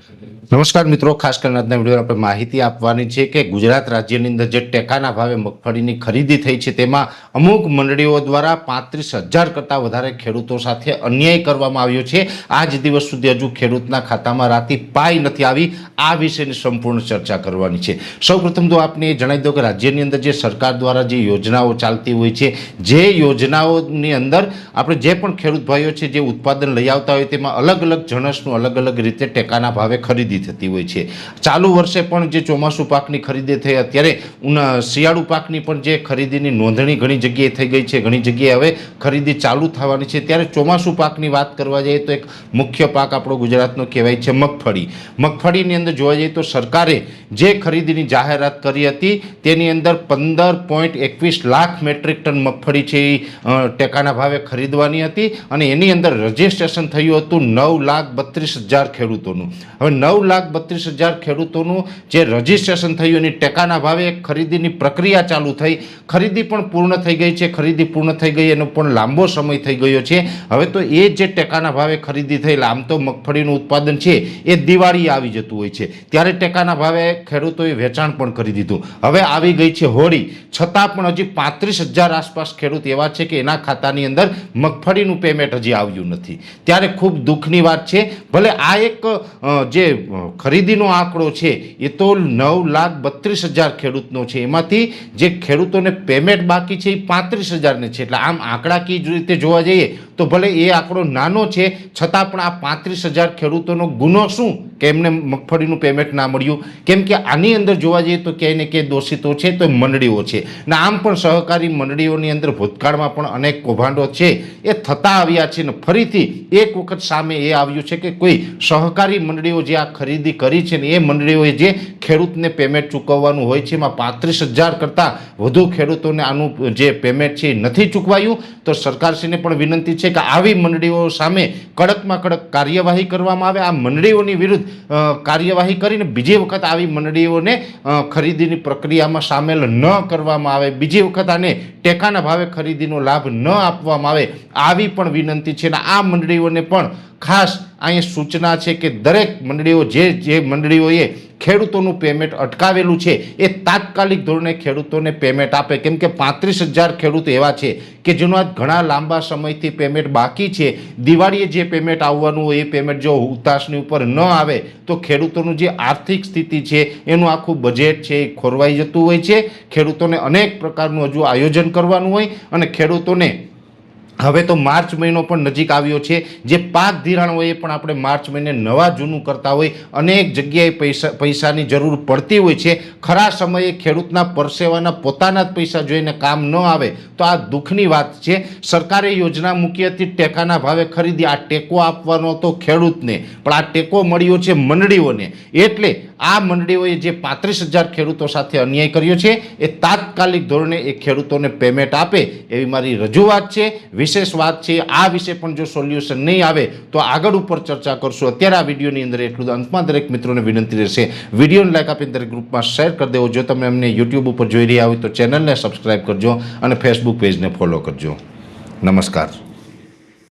નમસ્કાર મિત્રો, ખાસ કરીને આજના વિડીયો આપણે માહિતી આપવાની છે કે ગુજરાત રાજ્યની અંદર જે ટેકાના ભાવે મગફળીની ખરીદી થઈ છે તેમાં અમુક મંડળીઓ દ્વારા 35,000 કરતાં વધારે ખેડૂતો સાથે અન્યાય કરવામાં આવ્યો છે। આજ દિવસ સુધી હજુ ખેડૂતના ખાતામાં રાતી પાઈ નથી આવી। આ વિશેની સંપૂર્ણ ચર્ચા કરવાની છે। સૌપ્રથમ તો આપને જણાવી દઉં કે રાજ્યની અંદર જે સરકાર દ્વારા જે યોજનાઓ ચાલતી હોય છે, જે યોજનાઓની અંદર આપણે જે પણ ખેડૂત ભાઈઓ છે જે ઉત્પાદન લઈ આવતા હોય તેમાં અલગ અલગ જણસનું અલગ અલગ રીતે ટેકાના ભાવે ખરીદી થતી હોય છે। ચાલુ વર્ષે પણ જે ચોમાસુ પાકની ખરીદી થઈ, અત્યારે શિયાળુ પાકની પણ જે ખરીદીની નોંધણી ઘણી જગ્યાએ થઈ ગઈ છે, ઘણી જગ્યાએ હવે ખરીદી ચાલુ થવાની છે। ત્યારે ચોમાસુ પાકની વાત કરવા જઈએ તો એક મુખ્ય પાક આપણો ગુજરાતનો કહેવાય છે મગફળી। મગફળીની અંદર જોવા જઈએ તો સરકારે જે ખરીદીની જાહેરાત કરી હતી તેની અંદર 15.21 લાખ મેટ્રિક ટન મગફળી છે એ ટેકાના ભાવે ખરીદવાની હતી અને એની અંદર રજીસ્ટ્રેશન થયું હતું 9,32,000 ખેડૂતોનું। હવે 9,32,000 ખેડૂતોનું જે રજીસ્ટ્રેશન થયું એની ટેકાના ભાવે ખરીદીની પ્રક્રિયા ચાલુ થઈ, ખરીદી પણ પૂર્ણ થઈ ગઈ છે। ખરીદી પૂર્ણ થઈ ગઈ એનો પણ લાંબો સમય થઈ ગયો છે। હવે તો એ જે ટેકાના ભાવે ખરીદી થઈ, આમ તો મગફળીનું ઉત્પાદન છે એ દિવાળી આવી જતું હોય છે ત્યારે ટેકાના ભાવે ખેડૂતોએ વેચાણ પણ કરી દીધું। હવે આવી ગઈ છે હોળી, છતાં પણ હજી 35,000 આસપાસ ખેડૂત એવા છે કે એના ખાતાની અંદર મગફળીનું પેમેન્ટ હજી આવ્યું નથી। ત્યારે ખૂબ દુઃખની વાત છે। ભલે આ એક જે ખરીદીનો આંકડો છે એ તો 9,32,000 ખેડૂતનો છે, એમાંથી જે ખેડૂતોને પેમેન્ટ બાકી છે એ 35,000 છે। એટલે આમ આંકડાકીય રીતે જોવા જઈએ તો ભલે એ આંકડો નાનો છે, છતાં પણ આ 35,000 ખેડૂતોનો ગુનો શું કે એમને મગફળીનું પેમેન્ટ ના મળ્યું? કેમ કે આની અંદર જોવા જઈએ તો ક્યાંય ને ક્યાંય દોષિતો છે તો મંડળીઓ છે ને આમ પણ સહકારી મંડળીઓની અંદર ભૂતકાળમાં પણ અનેક કૌભાંડો છે એ થતા આવ્યા છે ને ફરીથી એક વખત સામે એ આવ્યું છે કે કોઈ સહકારી મંડળીઓ જે આ ખરીદી કરી છે ને એ મંડળીઓએ જે ખેડૂતને પેમેન્ટ ચૂકવવાનું હોય છે એમાં 35,000 કરતાં વધુ ખેડૂતોને આનું જે પેમેન્ટ છે એ નથી ચૂકવાયું। તો સરકારશ્રીને પણ વિનંતી છે કે આવી મંડળીઓ સામે કડકમાં કડક કાર્યવાહી કરવામાં આવે। આ મંડળીઓની વિરુદ્ધ કાર્યવાહી કરીને બીજી વખત આવી મંડળીઓને ખરીદીની પ્રક્રિયામાં સામેલ ન કરવામાં આવે, બીજી વખત આને ટેકાના ભાવે ખરીદીનો લાભ ન આપવામાં આવે, આવી પણ વિનંતી છે। અને આ મંડળીઓને પણ ખાસ અહીંયા સૂચના છે કે દરેક મંડળીઓ જે મંડળીઓએ ખેડૂતોનું પેમેન્ટ અટકાવેલું છે એ તાત્કાલિક ધોરણે ખેડૂતોને પેમેન્ટ આપે। કેમ કે 35,000 ખેડૂત એવા છે કે જેનો આજ ઘણા લાંબા સમયથી પેમેન્ટ બાકી છે। દિવાળીએ જે પેમેન્ટ આવવાનું હોય એ પેમેન્ટ જો ઉતાસની ઉપર ન આવે તો ખેડૂતોનું જે આર્થિક સ્થિતિ છે એનું આખું બજેટ છે એ ખોરવાઈ જતું હોય છે। ખેડૂતોને અનેક પ્રકારનું હજુ આયોજન કરવાનું હોય અને ખેડૂતોને હવે તો માર્ચ મહિનો પણ નજીક આવ્યો છે। જે પાક ધિરાણ હોય એ પણ આપણે માર્ચ મહિને નવા જૂનું કરતા હોય, અનેક જગ્યાએ પૈસાની જરૂર પડતી હોય છે। ખરા સમયે ખેડૂતના પરસેવાના પોતાના જ પૈસા જોઈને કામ ન આવે તો આ દુઃખની વાત છે। સરકારે યોજના મૂકી હતી ટેકાના ભાવે ખરીદી, આ ટેકો આપવાનો હતો ખેડૂતને, પણ આ ટેકો મળ્યો છે મંડળીઓને। એટલે આ મંડળીઓએ જે 35,000 ખેડૂતો સાથે અન્યાય કર્યો છે એ તાત્કાલિક ધોરણે એ ખેડૂતોને પેમેન્ટ આપે એવી મારી રજૂઆત છે, વિશેષ વાત છે। આ વિશે પણ જો સોલ્યુશન નહીં આવે તો આગળ ઉપર ચર્ચા કરશું। અત્યારે આ વિડીયોની અંદર એટલું, અંતમાં દરેક મિત્રોને વિનંતી રહેશે વિડીયોને લાઈક આપીને દરેક ગ્રુપમાં શેર કરી દેવો। જો તમે અમને યુટ્યુબ ઉપર જોઈ રહ્યા હોય તો ચેનલને સબસ્ક્રાઈબ કરજો અને ફેસબુક પેજને ફોલો કરજો। નમસ્કાર।